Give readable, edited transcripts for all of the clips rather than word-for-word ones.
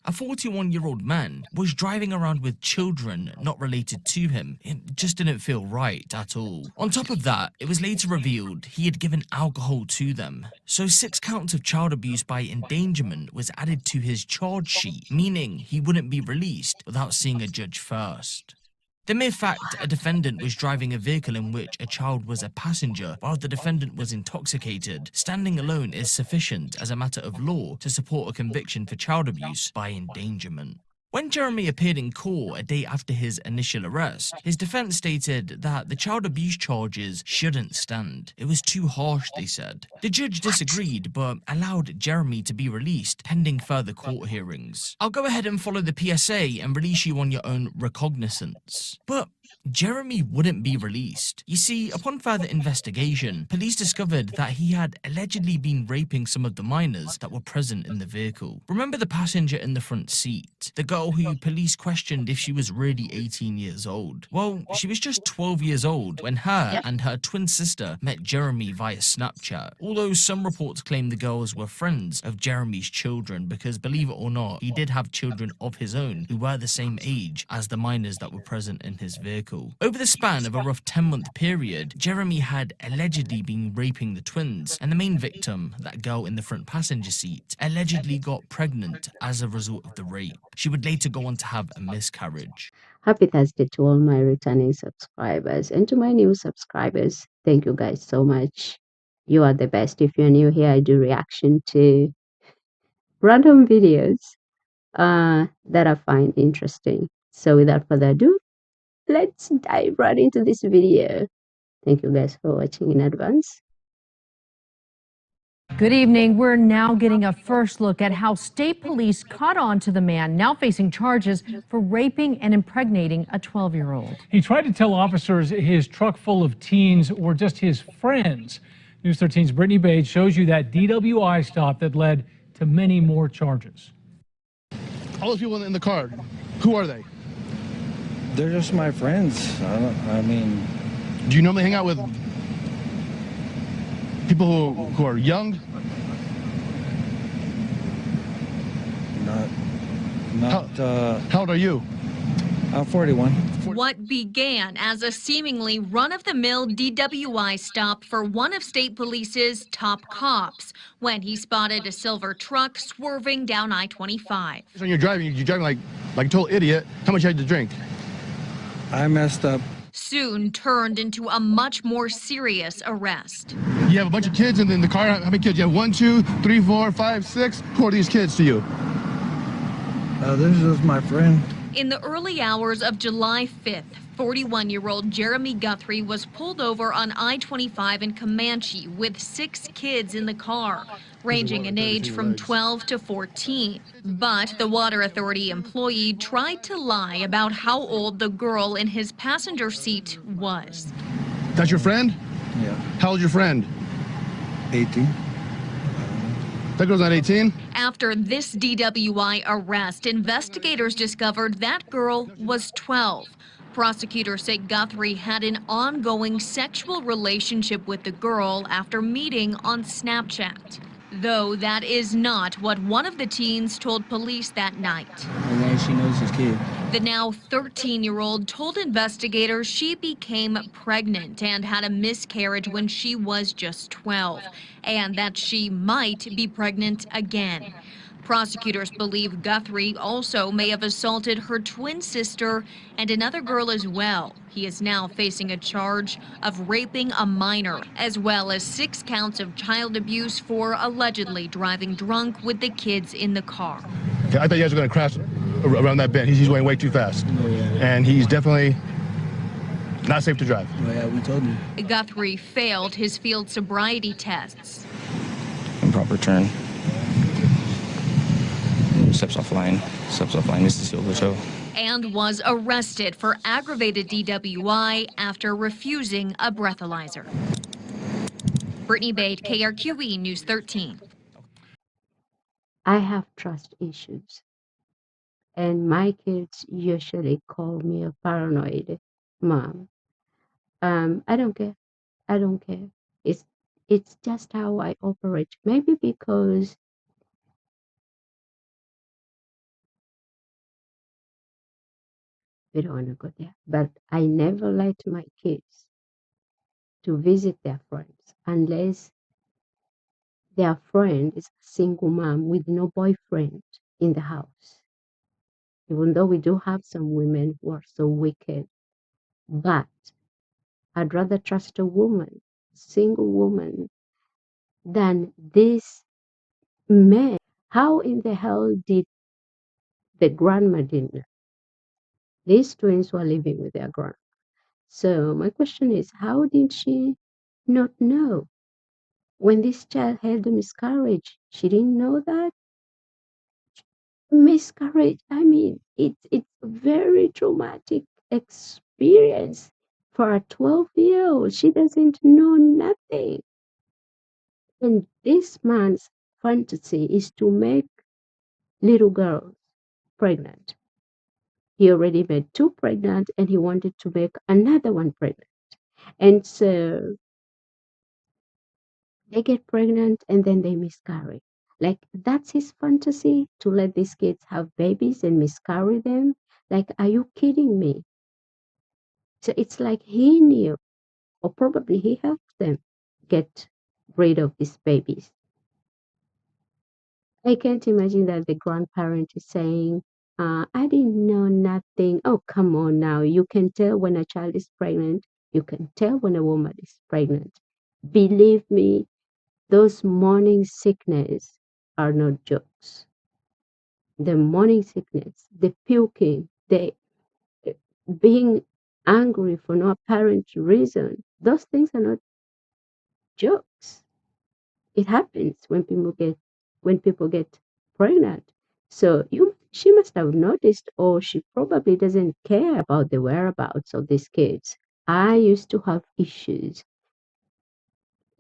A 41-year-old man was driving around with children not related to him. It just didn't feel right at all. On top of that, it was later revealed he had given alcohol to them. So 6 counts of child abuse by endangerment was added to his charge sheet, meaning he wouldn't be released without seeing a judge first. The mere fact a defendant was driving a vehicle in which a child was a passenger while the defendant was intoxicated, standing alone is sufficient as a matter of law to support a conviction for child abuse by endangerment. When Jeremy appeared in court a day after his initial arrest, his defense stated that the child abuse charges shouldn't stand. It was too harsh, they said. The judge disagreed, but allowed Jeremy to be released pending further court hearings. I'll go ahead and follow the PSA and release you on your own recognizance. But Jeremy wouldn't be released. You see, upon further investigation, police discovered that he had allegedly been raping some of the minors that were present in the vehicle. Remember the passenger in the front seat? The girl who police questioned if she was really 18 years old. Well, she was just 12 years old when her and her twin sister met Jeremy via Snapchat. Although some reports claim the girls were friends of Jeremy's children because, believe it or not, he did have children of his own who were the same age as the minors that were present in his vehicle. Over the span of a rough 10-month period, Jeremy had allegedly been raping the twins, and the main victim, that girl in the front passenger seat, allegedly got pregnant as a result of the rape. She would later go on to have a miscarriage. Happy Thursday to all my returning subscribers and to my new subscribers. Thank you guys so much. You are the best. If you're new here, I do reaction to random videos that I find interesting. So without further ado, let's dive right into this video. Thank you guys for watching in advance. Good evening. We're now getting a first look at how state police caught on to the man now facing charges for raping and impregnating a 12-year-old. He tried to tell officers his truck full of teens were just his friends. News 13's Brittany Bates shows you that DWI stop that led to many more charges. All those people in the car, who are they? They're just my friends. I mean... Do you normally hang out with people who are young? How old are you? I'm 41. What began as a seemingly run-of-the-mill DWI stop for one of state police's top cops when he spotted a silver truck swerving down I-25. When you're driving like a total idiot. How much you had to drink? I messed up. Soon turned into a much more serious arrest. You have a bunch of kids in the car. How many kids? You have 1, 2, 3, 4, 5, 6. Who are these kids to you? This is my friend. In the early hours of July 5th, 41-year-old Jeremy Guthrie was pulled over on I-25 in Comanche with 6 kids in the car, ranging in age from 12 to 14. But the Water Authority employee tried to lie about how old the girl in his passenger seat was. That's your friend? Yeah. How old's your friend? 18. That girl's not 18? After this DWI arrest, investigators discovered that girl was 12. Prosecutors say Guthrie had an ongoing sexual relationship with the girl after meeting on Snapchat. Though that is not what one of the teens told police that night. And then she knows his kid. The now 13-year-old told investigators she became pregnant and had a miscarriage when she was just 12, and that she might be pregnant again. Prosecutors believe Guthrie also may have assaulted her twin sister and another girl as well. He is now facing a charge of raping a minor, as well as 6 counts of child abuse for allegedly driving drunk with the kids in the car. Okay, I thought you guys were going to crash around that bend. He's going way too fast. Oh, yeah. And he's definitely not safe to drive. Oh, yeah, we told him. Guthrie failed his field sobriety tests. Improper turn. Steps offline. This is the show. And was arrested for aggravated DWI after refusing a breathalyzer. Brittany Bate, KRQE News 13. I have trust issues, and my kids usually call me a paranoid mom. I don't care. I don't care. It's just how I operate. Maybe because We don't want to go there. But I never let my kids to visit their friends unless their friend is a single mom with no boyfriend in the house. Even though we do have some women who are so wicked, but I'd rather trust a woman, single woman, than this man. How in the hell did the grandma didn't know? These twins were living with their grandma. So my question is, how did she not know? When this child had a miscarriage, she didn't know that? Miscarriage, I mean, it's a very traumatic experience for a 12-year-old. She doesn't know nothing. And this man's fantasy is to make little girls pregnant. He already made 2 pregnant and he wanted to make another one pregnant. And so they get pregnant and then they miscarry. Like, that's his fantasy, to let these kids have babies and miscarry them. Like, are you kidding me? So it's like he knew, or probably he helped them get rid of these babies. I can't imagine that the grandparent is saying, I didn't know nothing. Oh, come on now. You can tell when a child is pregnant. You can tell when a woman is pregnant. Believe me, those morning sickness are not jokes. The morning sickness, the puking, the being angry for no apparent reason, those things are not jokes. It happens when people get pregnant. So she must have noticed, or she probably doesn't care about the whereabouts of these kids. I used to have issues.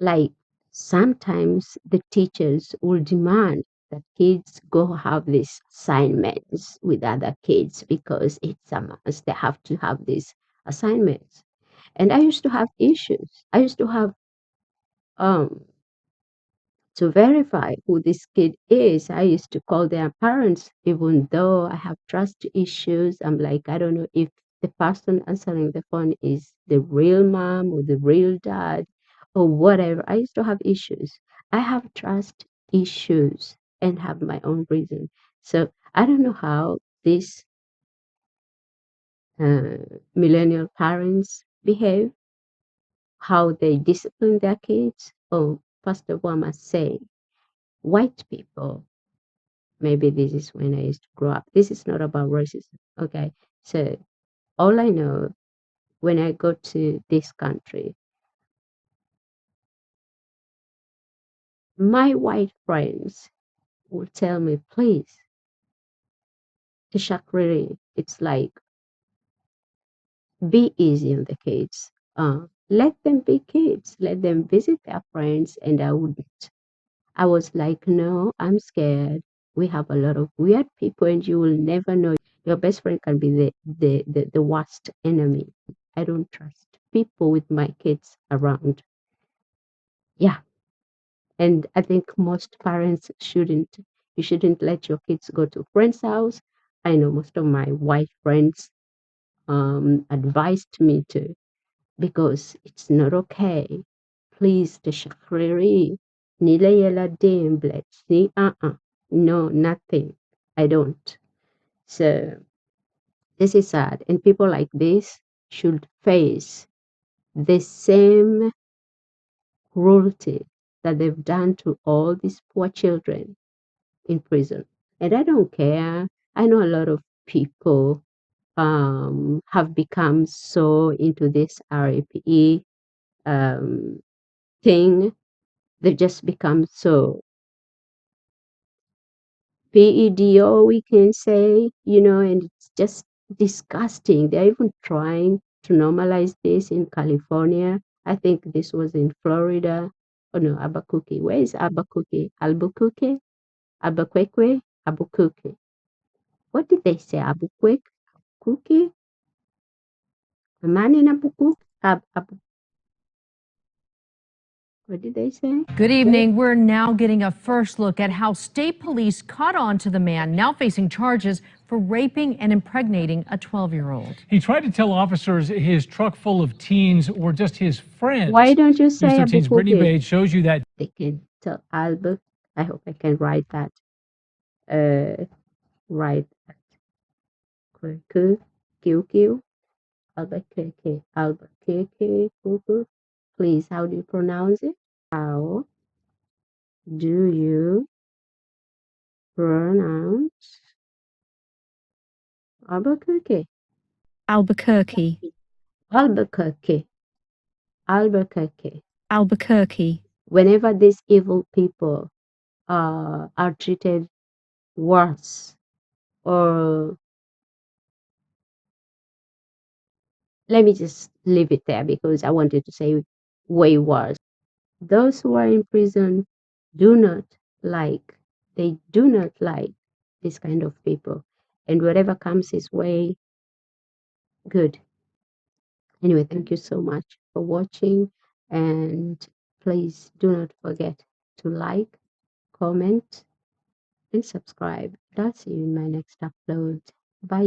Like, sometimes the teachers will demand that kids go have these assignments with other kids because it's a must. They have to have these assignments. And I used to have issues. I used to have um to verify who this kid is. I used to call their parents, even though I have trust issues. I'm like, I don't know if the person answering the phone is the real mom or the real dad or whatever. I used to have issues. I have trust issues and have my own reason. So I don't know how these millennial parents behave, how they discipline their kids. Oh, first of all, I must say, white people, maybe this is when I used to grow up. This is not about racism. Okay. So all I know, when I go to this country, my white friends will tell me, please, Tishakriri, it's like, be easy on the kids. Let them be kids. Let them visit their friends. And I wouldn't. I was like, no, I'm scared. We have a lot of weird people, and you will never know. Your best friend can be the worst enemy. I don't trust people with my kids around. Yeah. And I think most parents shouldn't. You shouldn't let your kids go to friends' house. I know most of my white friends advised me to, because it's not okay. Please, the shakriri, nila yela dimblets, ni no, nothing. I don't. So this is sad, and people like this should face the same cruelty that they've done to all these poor children in prison. And I don't care. I know a lot of people have become so into this RAPE thing. They've just become so PEDO, we can say, and it's just disgusting. They're even trying to normalize this in California. I think this was in Florida. Oh no, Albuquerque. Where is Albuquerque? Albuquerque? Albuquerque? Albuquerque. What did they say? Albuquerque? Cookie? A man in Albuquerque? What did they say? Good evening. We're now getting a first look at how state police caught on to the man now facing charges for raping and impregnating a 12-year-old. He tried to tell officers his truck full of teens were just his friends. Why don't you say News 13's Brittany Albuquerque? Bates shows you that They can tell Albert. I hope I can write that. Write that. Q. Albuquerque. Albuquerque. Please, how do you pronounce it? How do you pronounce Albuquerque? Albuquerque, Albuquerque. Albuquerque. Albuquerque, Whenever these evil people are treated worse, or let me just leave it there because I wanted to say way worse. Those who are in prison do not like, they do not like this kind of people. And whatever comes his way, good. Anyway, thank you so much for watching. And please do not forget to like, comment, and subscribe. I'll see you in my next upload. Bye.